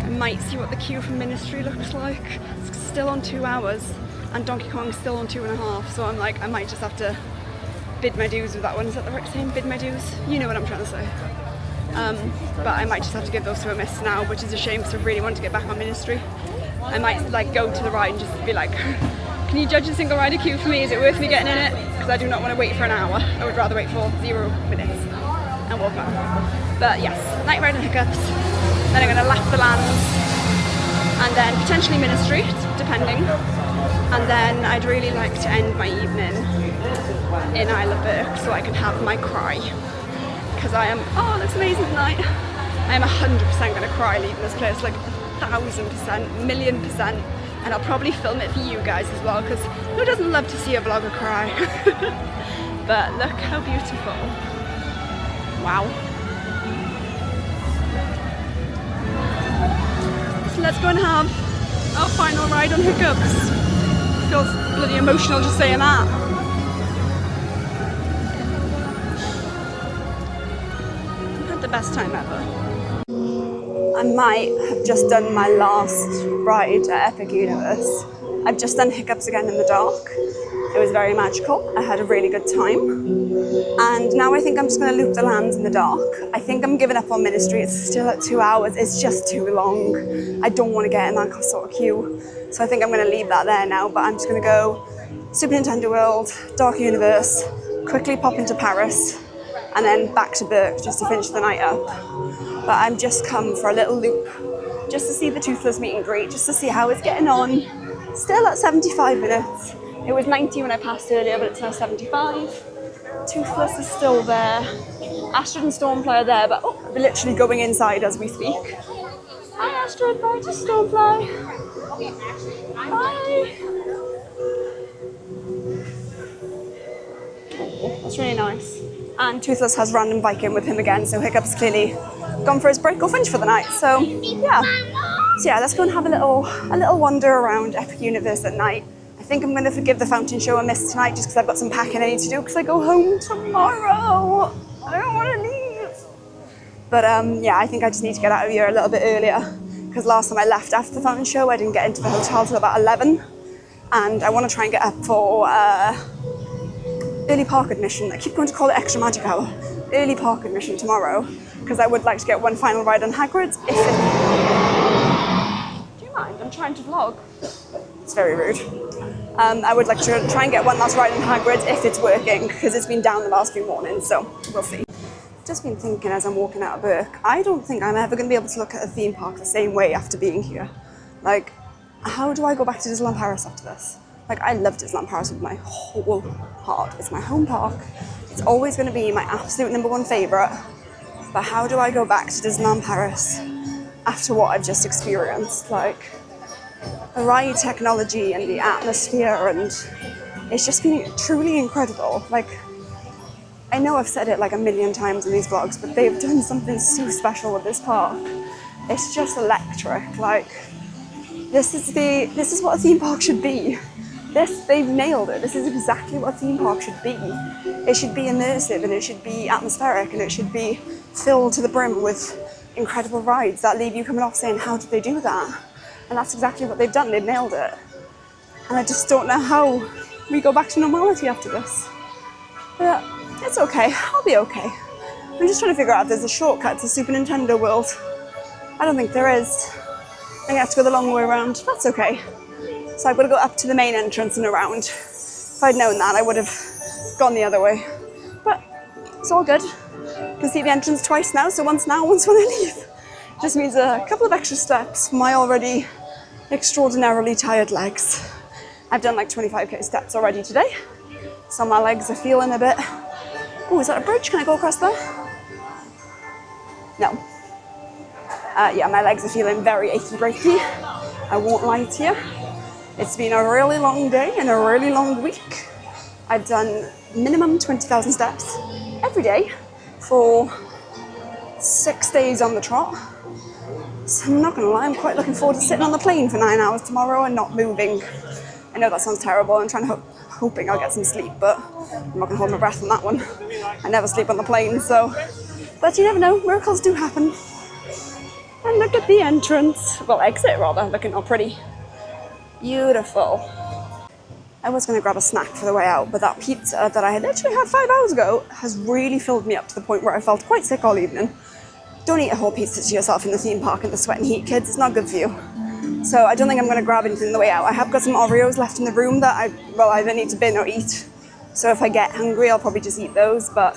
I might see what the queue from Ministry looks like. It's still on 2 hours, and Donkey Kong's still on 2.5, so I'm like, I might just have to bid my dues with that one. Is that the right saying? Bid my dues? You know what I'm trying to say. But I might just have to give those 2 a miss now, which is a shame because I really want to get back on Ministry. I might like go to the ride and just be like, can you judge a single rider queue for me? Is it worth me getting in it? Because I do not want to wait for an hour. I would rather wait for 0 minutes and walk on. But yes, night ride and Hiccups. Then I'm going to lap the lands, and then potentially Ministry, depending. And then I'd really like to end my evening in Isla Burke so I can have my cry. Because I am, oh, it looks amazing tonight. I am 100% going to cry leaving this place, like 1,000%, 1,000,000%. And I'll probably film it for you guys as well, because who doesn't love to see a vlogger cry? But look how beautiful. Wow. So let's go and have our final ride on Hiccups. Feels bloody emotional just saying that. I've had the best time ever. I might have just done my last ride at Epic Universe. I've just done Hiccups again in the dark. It was very magical. I had a really good time. And now I think I'm just going to loop the lands in the dark. I think I'm giving up on Ministry. It's still at 2 hours. It's just too long. I don't want to get in that sort of queue. So I think I'm going to leave that there now. But I'm just going to go Super Nintendo World, Dark Universe, quickly pop into Paris, and then back to Burke just to finish the night up. But I'm just come for a little loop, just to see the Toothless meet and greet, just to see how it's getting on. Still at 75 minutes. It was 90 when I passed earlier, but it's now 75. Toothless is still there. Astrid and Stormfly are there, but they're literally going inside as we speak. Hi Astrid, bye to Stormfly. Bye. Oh, that's really nice. And Toothless has random biking with him again, so Hiccup's clearly gone for his break or finish for the night. So yeah. So yeah, let's go and have a little wander around Epic Universe at night. I think I'm going to forgive the fountain show a miss tonight just because I've got some packing I need to do because I go home tomorrow. I don't want to leave. But yeah, I think I just need to get out of here a little bit earlier because last time I left after the fountain show, I didn't get into the hotel till about 11. And I want to try and get up for early park admission. I keep going to call it extra magic hour. Early park admission tomorrow because I would like to get one final ride on Hagrid's if it... Do you mind? I'm trying to vlog. It's very rude. I would like to try and get one last ride on Hagrid's if it's working because it's been down the last few mornings, so we'll see. Just been thinking as I'm walking out of Burke, I don't think I'm ever going to be able to look at a theme park the same way after being here. Like, how do I go back to Disneyland Paris after this? Like, I love Disneyland Paris with my whole heart. It's my home park. It's always going to be my absolute #1 favourite. But how do I go back to Disneyland Paris after what I've just experienced? Like, the ride technology and the atmosphere, and it's just been truly incredible. Like, I know I've said it like a million times in these vlogs, but they've done something so special with this park. It's just electric. Like, this is what a theme park should be. They've nailed it. This is exactly what a theme park should be. It should be immersive, and it should be atmospheric, and it should be filled to the brim with incredible rides that leave you coming off saying, how did they do that? And that's exactly what they've done. They've nailed it. And I just don't know how we go back to normality after this. But it's okay. I'll be okay. I'm just trying to figure out if there's a shortcut to Super Nintendo World. I don't think there is. I'm gonna have to go the long way around. That's okay. So I've got to go up to the main entrance and around. If I'd known that, I would have gone the other way. But it's all good. You can see the entrance twice now, so once now, once when I leave. Just means a couple of extra steps for my already extraordinarily tired legs. I've done like 25k steps already today, so my legs are feeling a bit... Oh, is that a bridge? Can I go across there? No. Yeah, my legs are feeling very achy breaky. I won't lie to you. It's been a really long day and a really long week. I've done minimum 20,000 steps every day for 6 days on the trot. So I'm not going to lie, I'm quite looking forward to sitting on the plane for 9 hours tomorrow and not moving. I know that sounds terrible. I'm trying to hoping I'll get some sleep, but I'm not going to hold my breath on that one. I never sleep on the plane, so... But you never know, miracles do happen. And look at the entrance. Well, exit rather, looking all pretty. Beautiful. I was going to grab a snack for the way out, but that pizza that I had literally had 5 hours ago has really filled me up to the point where I felt quite sick all evening. Don't eat a whole pizza to yourself in the theme park in the sweat and heat, kids. It's not good for you. So I don't think I'm going to grab anything on the way out. I have got some Oreos left in the room that I either need to bin or eat. So if I get hungry, I'll probably just eat those, but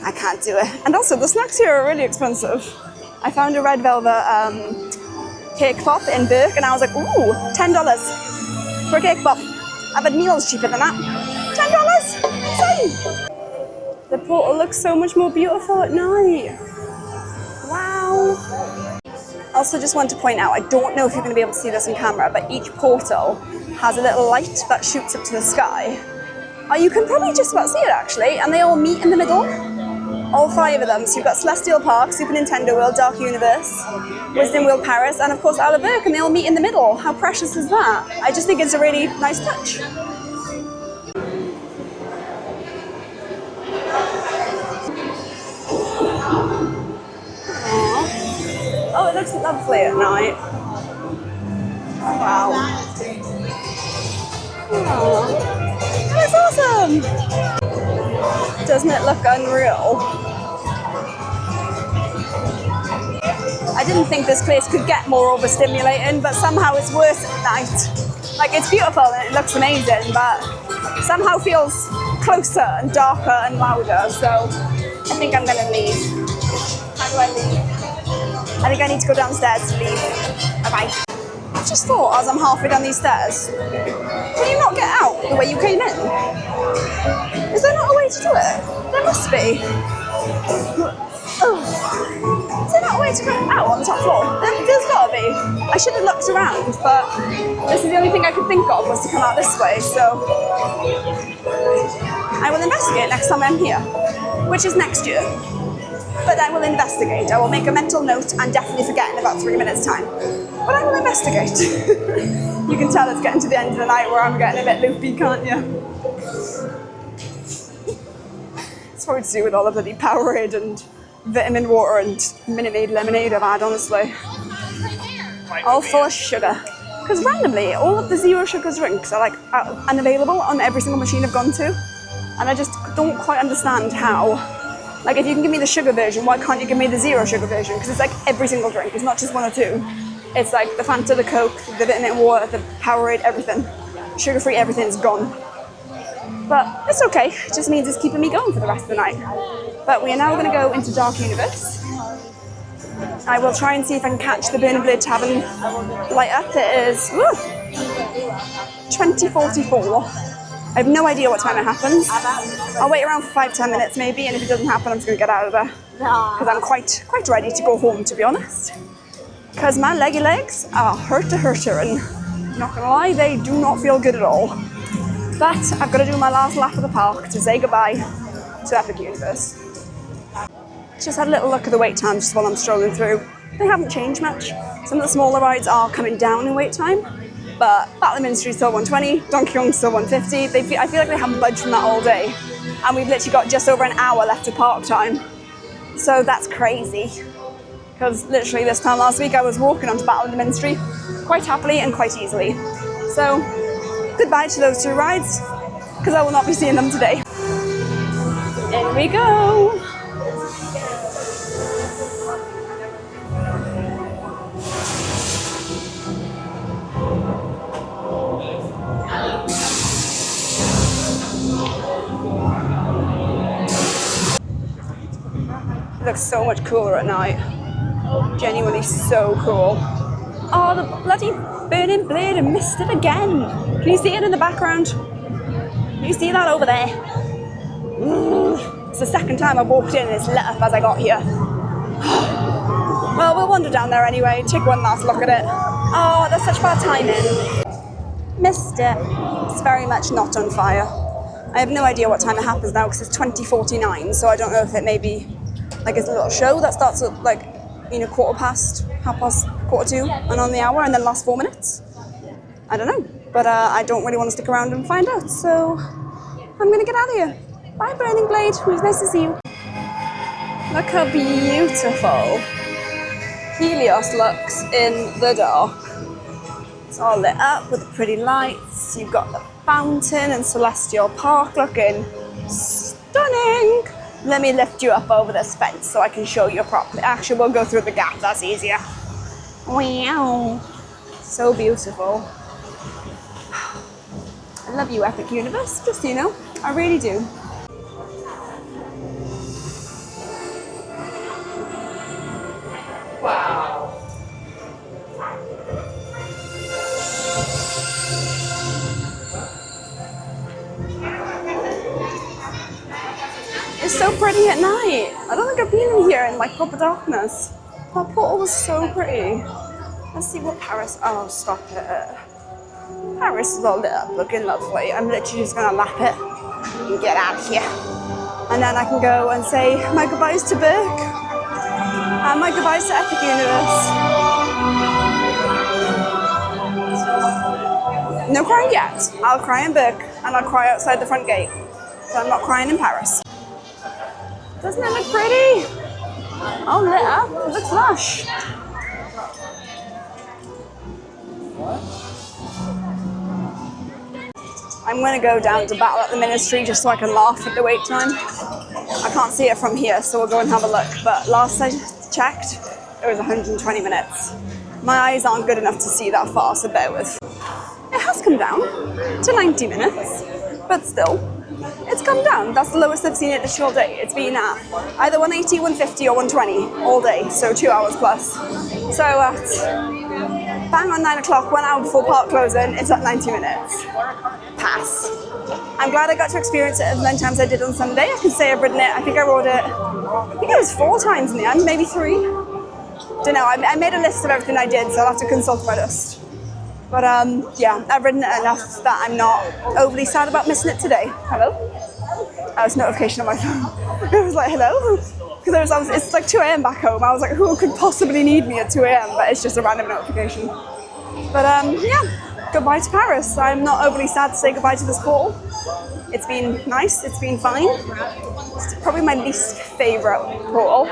I can't do it. And also, the snacks here are really expensive. I found a red velvet cake pop in Burke, and I was like, ooh, $10 for a cake pop. I've had meals cheaper than that. $10? Insane! The portal looks so much more beautiful at night. Wow. Also, just want to point out, I don't know if you're going to be able to see this on camera, but each portal has a little light that shoots up to the sky. You can probably just about see it actually, and they all meet in the middle. All 5 of them. So you've got Celestial Park, Super Nintendo World, Dark Universe, Wisdom World Paris, and of course Isle of Burke, and they all meet in the middle. How precious is that? I just think it's a really nice touch. Aww. Oh, it looks lovely at night. Wow. Aww. That's awesome! Doesn't it look unreal? I didn't think this place could get more overstimulating, but somehow it's worse at night. Like, it's beautiful and it looks amazing, but somehow feels closer and darker and louder, so I think I'm gonna leave. How do I leave? I think I need to go downstairs to leave. Bye-bye. I just thought, as I'm halfway down these stairs, can you not get out the way you came in? Is there not a way to do it? There must be. Oh. Is there not a way to get out on the top floor? There's got to be. I should have looked around, but this is the only thing I could think of was to come out this way, so I will investigate next time I'm here. which is next year. But I will investigate. I will make a mental note and definitely forget in about 3 minutes' time. But I will investigate. You can tell it's getting to the end of the night where I'm getting a bit loopy, can't you? It's probably to do with all the bloody Powerade and vitamin water and Minute Maid lemonade I've had, honestly. All full of sugar. Because randomly, all of the zero sugar drinks are like unavailable on every single machine I've gone to. And I just don't quite understand how. Like, if you can give me the sugar version, why can't you give me the zero sugar version? Because it's like every single drink, it's not just one or two. It's like the Fanta, the Coke, the vitamin water, the Powerade, everything. Sugar-free, everything's gone. But it's okay, it just means it's keeping me going for the rest of the night. But we are now going to go into Dark Universe. I will try and see if I can catch the Burning Blade Tavern light up. It is 20:44. I have no idea what time it happens. I'll wait around for 5-10 minutes maybe, and if it doesn't happen, I'm just going to get out of there. Because I'm quite ready to go home, to be honest. Because my leggy legs are hurter, and not going to lie, they do not feel good at all. But I've got to do my last lap of the park to say goodbye to Epic Universe. Just had a little look at the wait times just while I'm strolling through. They haven't changed much. Some of the smaller rides are coming down in wait time, but Battle of the Ministry is still 120, Donkey Kong's still 150. I feel like they haven't budged from that all day. And we've literally got just over an hour left of park time. So that's crazy. Because literally this time last week I was walking onto Battle of the Ministry quite happily and quite easily. So goodbye to those two rides, because I will not be seeing them today. In we go. It looks so much cooler at night. Genuinely so cool. Oh, the bloody Burning Blade and missed it again. Can you see it in the background? Can you see that over there? It's the second time I've walked in and it's lit up as I got here. Well, we'll wander down there anyway, take one last look at it. Oh, that's such bad timing. Missed it. It's very much not on fire. I have no idea what time it happens now because it's 20:49, so I don't know if it may be like it's a little show that starts at like, you know, 2:15, and on the hour, and then lasts 4 minutes. I don't know, but I don't really want to stick around and find out, so I'm gonna get out of here. Bye, Burning Blade. It was nice to see you. Look how beautiful Helios looks in the dark. It's all lit up with the pretty lights. You've got the fountain and Celestial Park looking stunning. Let me lift you up over this fence so I can show you properly. Actually, we'll go through the gap, that's easier. Wow. So beautiful. I love you, Epic Universe, just so you know. I really do. Wow. It's so pretty at night. I don't think I've been in here in like proper darkness. That portal was so pretty. Let's see what Paris. Oh, stop it. Paris is all lit up, looking lovely. I'm literally just gonna lap it and get out of here. And then I can go and say my goodbyes to Burke and my goodbyes to Epic Universe. No crying yet. I'll cry in Burke and I'll cry outside the front gate. So I'm not crying in Paris. Doesn't it look pretty? All lit up. It looks lush. I'm going to go down to Battle at the Ministry just so I can laugh at the wait time. I can't see it from here, so we'll go and have a look. But last I checked, it was 120 minutes. My eyes aren't good enough to see that far, so bear with. It has come down to 90 minutes, but still, it's come down. That's the lowest I've seen it this whole day. It's been at either 180, 150 or 120 all day, so 2 hours plus. So at bang on 9 o'clock, 1 hour before park closing, it's at 90 minutes. Pass. I'm glad I got to experience it as many times I did on Sunday. I can say I've ridden it. I think I rode it, I think it was 4 times in the end, maybe 3. Don't know, I made a list of everything I did, so I'll have to consult my list. But yeah, I've ridden it enough that I'm not overly sad about missing it today. Hello? was a notification on my phone. I was like, hello? Because it's like 2 a.m. back home. I was like, who could possibly need me at 2 a.m.? But it's just a random notification. But yeah, goodbye to Paris. I'm not overly sad to say goodbye to this portal. It's been nice, it's been fine. It's probably my least favourite portal.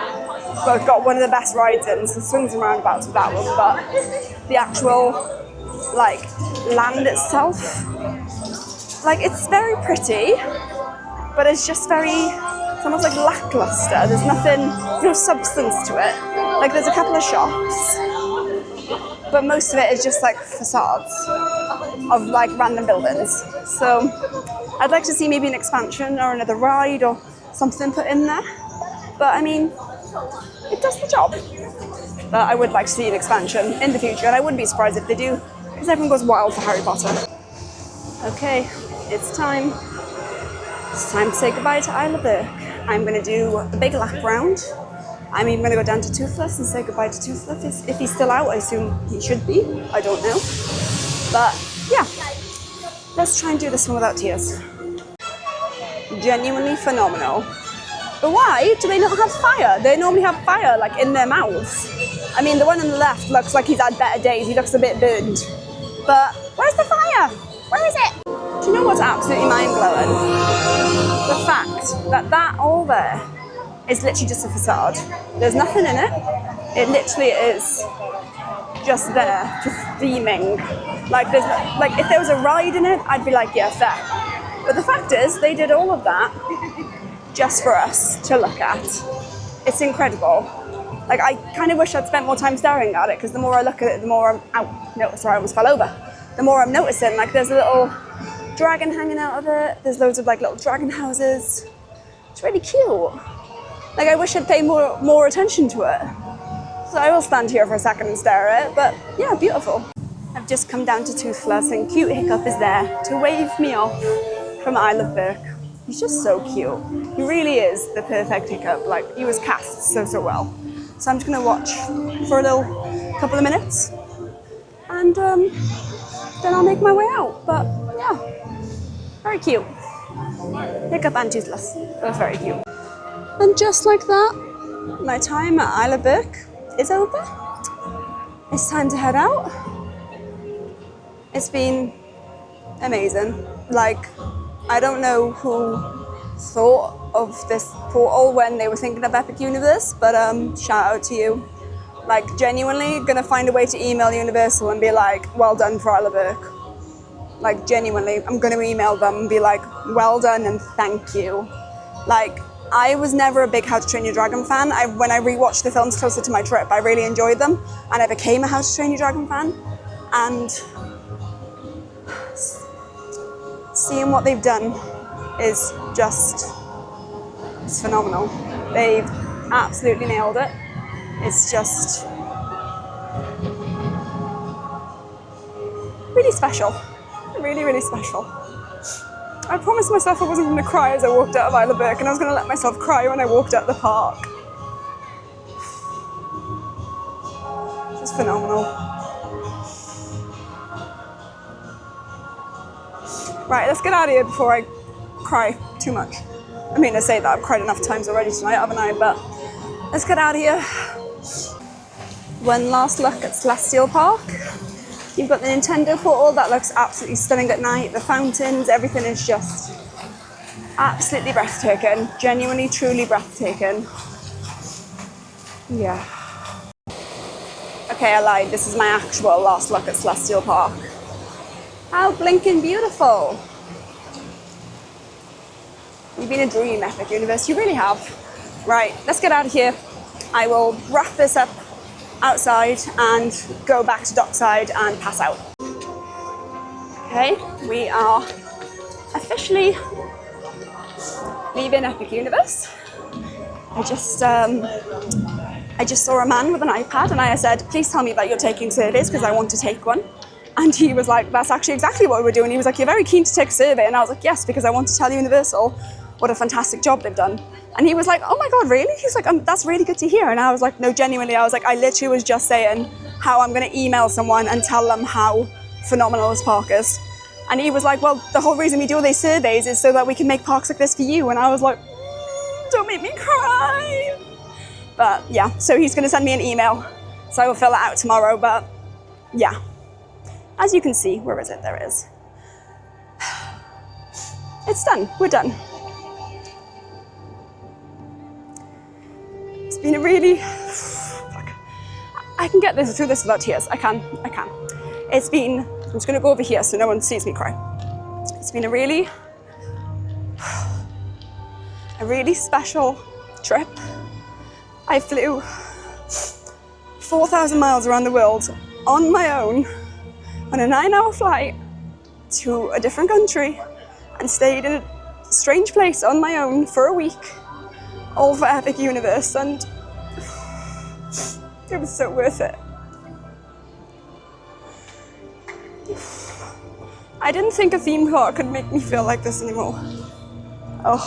But I've got one of the best rides in, so swings and roundabouts with that one. But the actual, like, land itself, like, it's very pretty, but it's just it's almost like lackluster. There's no substance to it. Like, there's a couple of shops, but most of it is just like facades of like random buildings. So I'd like to see maybe an expansion or another ride or something put in there. But I mean, it does the job. But I would like to see an expansion in the future, and I wouldn't be surprised if they do, because everyone goes wild for Harry Potter. Okay, it's time. It's time to say goodbye to Isle of Berk. I'm going to do the big lap round. I'm even going to go down to Toothless and say goodbye to Toothless. If he's still out, I assume he should be. I don't know. But yeah, let's try and do this one without tears. Genuinely phenomenal. But why do they not have fire? They normally have fire like in their mouths. I mean, the one on the left looks like he's had better days. He looks a bit burned. But where's the fire? Where is it? Do you know what's absolutely mind-blowing? The fact that all there is literally just a facade. There's nothing in it. It literally is just there, just theming. Like if there was a ride in it, I'd be like, yeah, fair. But the fact is, they did all of that just for us to look at. It's incredible. Like, I kind of wish I'd spent more time staring at it, because the more I look at it, the more sorry, I almost fell over. The more I'm noticing, like, there's a little dragon hanging out of it. There's loads of like little dragon houses. It's really cute. Like, I wish I'd paid more attention to it. So I will stand here for a second and stare at it, but yeah, beautiful. I've just come down to Toothless and cute Hiccup is there to wave me off from Isle of Berk. He's just so cute. He really is the perfect Hiccup. Like, he was cast so well. So I'm just gonna watch for a couple of minutes, and then I'll make my way out. But yeah, very cute. Hiccup and Toothless, both very cute. And just like that, my time at Isle of Berk is over. It's time to head out. It's been amazing. Like, I don't know who thought of this portal when they were thinking of Epic Universe, but shout out to you. Like, genuinely gonna find a way to email Universal and be like, well done for Isle of Berk. Like, genuinely, I'm gonna email them and be like, well done and thank you. Like, I was never a big How to Train Your Dragon fan. When I rewatched the films closer to my trip, I really enjoyed them, and I became a How to Train Your Dragon fan. And seeing what they've done is just, it's phenomenal. They've absolutely nailed it. It's just really special. Really special. I promised myself I wasn't going to cry as I walked out of Isle of Berk, and I was going to let myself cry when I walked out the park. Just phenomenal. Right, let's get out of here before I cry too much. I mean, I say that I've cried enough times already tonight, haven't I? But let's get out of here. One last look at Celestial Park. You've got the Nintendo portal that looks absolutely stunning at night. The fountains, everything is just absolutely breathtaking. Genuinely, truly breathtaking. Yeah. Okay, I lied. This is my actual last look at Celestial Park. How blinking beautiful. You've been a dream, Epic Universe. You really have. Right, let's get out of here. I will wrap this up outside and go back to dockside and pass out. Okay, we are officially leaving Epic Universe. I just saw a man with an iPad, and I said, please tell me that you're taking surveys because I want to take one. And he was like, that's actually exactly what we're doing. He was like, you're very keen to take a survey. And I was like, yes, because I want to tell Universal what a fantastic job they've done. And he was like, oh my God, really? He's like, that's really good to hear. And I was like, no, genuinely, I was like, I literally was just saying how I'm going to email someone and tell them how phenomenal this park is. And he was like, well, the whole reason we do all these surveys is so that we can make parks like this for you. And I was like, don't make me cry. But yeah, so he's going to send me an email. So I will fill it out tomorrow. But yeah, as you can see, where is it? There it is. It's done. We're done. It's been a really... Fuck. I can get through this without tears. I can. It's been... I'm just going to go over here so no one sees me cry. It's been a really special trip. I flew 4,000 miles around the world on my own on a 9-hour flight to a different country and stayed in a strange place on my own for a week, all for Epic Universe, and it was so worth it. I didn't think a theme park could make me feel like this anymore. Oh,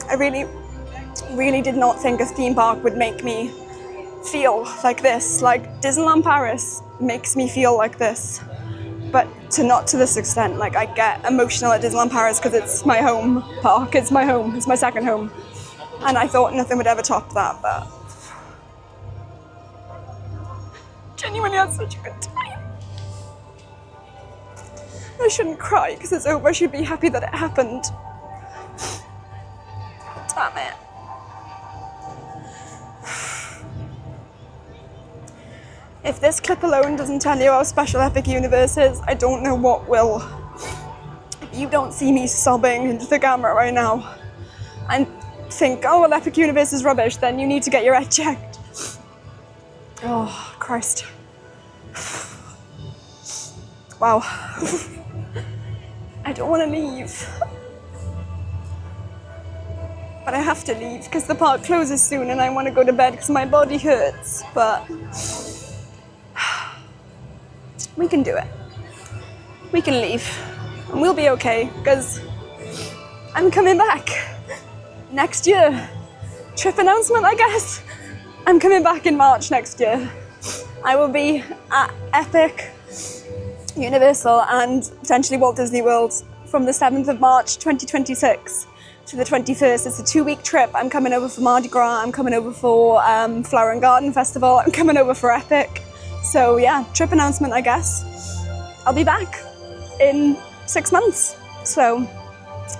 I really did not think a theme park would make me feel like this. Like Disneyland Paris makes me feel like this, but not to this extent. Like I get emotional at Disneyland Paris because it's my home park, it's my home, it's my second home. And I thought nothing would ever top that, but genuinely had such a good time. I shouldn't cry because it's over. I should be happy that it happened. Damn it. If this clip alone doesn't tell you how special Epic Universe is, I don't know what will. If you don't see me sobbing into the camera right now and think, oh, well, Epic Universe is rubbish, then you need to get your head checked. Oh, Christ. Wow. I don't want to leave. But I have to leave because the park closes soon and I want to go to bed because my body hurts. But we can do it. We can leave. And we'll be okay because I'm coming back next year. Trip announcement, I guess. I'm coming back in March next year. I will be at Epic, Universal and potentially Walt Disney World from the 7th of March 2026 to the 21st. It's a 2-week trip. I'm coming over for Mardi Gras, I'm coming over for Flower and Garden Festival, I'm coming over for Epic. So yeah, trip announcement, I guess. I'll be back in 6 months. So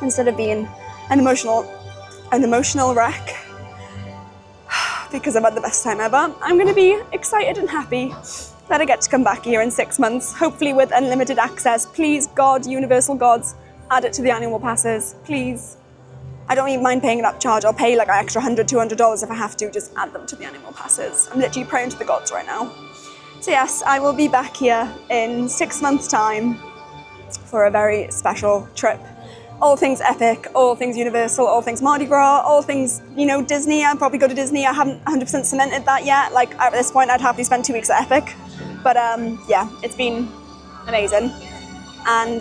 instead of being an emotional wreck because I've had the best time ever, I'm going to be excited and happy that I get to come back here in 6 months, hopefully with unlimited access. Please, God, Universal Gods, add it to the annual passes, please. I don't even mind paying an upcharge. I'll pay like an extra $100, $200 if I have to, just add them to the annual passes. I'm literally praying to the gods right now. So yes, I will be back here in 6 months' time for a very special trip. All things Epic, all things Universal, all things Mardi Gras, all things, you know, Disney. I'll probably go to Disney. I haven't 100% cemented that yet. Like at this point, I'd happily spend 2 weeks at Epic. But yeah, it's been amazing. And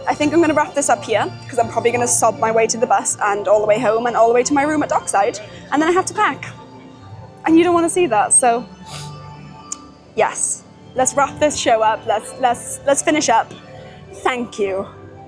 I think I'm going to wrap this up here because I'm probably going to sob my way to the bus and all the way home and all the way to my room at Dockside. And then I have to pack. And you don't want to see that. So yes, let's wrap this show up. Let's finish up. Thank you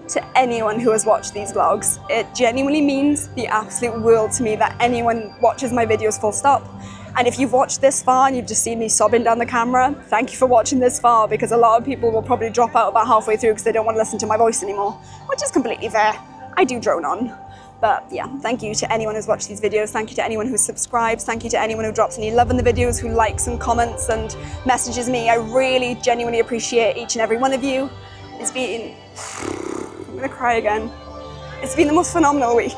to anyone who has watched these vlogs. It genuinely means the absolute world to me that anyone watches my videos full stop. And if you've watched this far and you've just seen me sobbing down the camera, thank you for watching this far, because a lot of people will probably drop out about halfway through because they don't want to listen to my voice anymore, which is completely fair. I do drone on. But yeah, thank you to anyone who's watched these videos. Thank you to anyone who subscribes. Thank you to anyone who drops any love in the videos, who likes and comments and messages me. I really genuinely appreciate each and every one of you. It's been, I'm gonna cry again. It's been the most phenomenal week.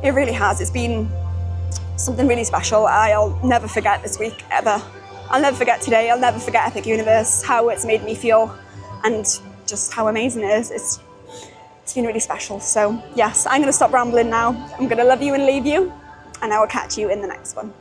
It really has. It's been something really special. I'll never forget this week, ever. I'll never forget today. I'll never forget Epic Universe, how it's made me feel and just how amazing it is. It's been really special. So yes, I'm gonna stop rambling now. I'm gonna love you and leave you, and I will catch you in the next one.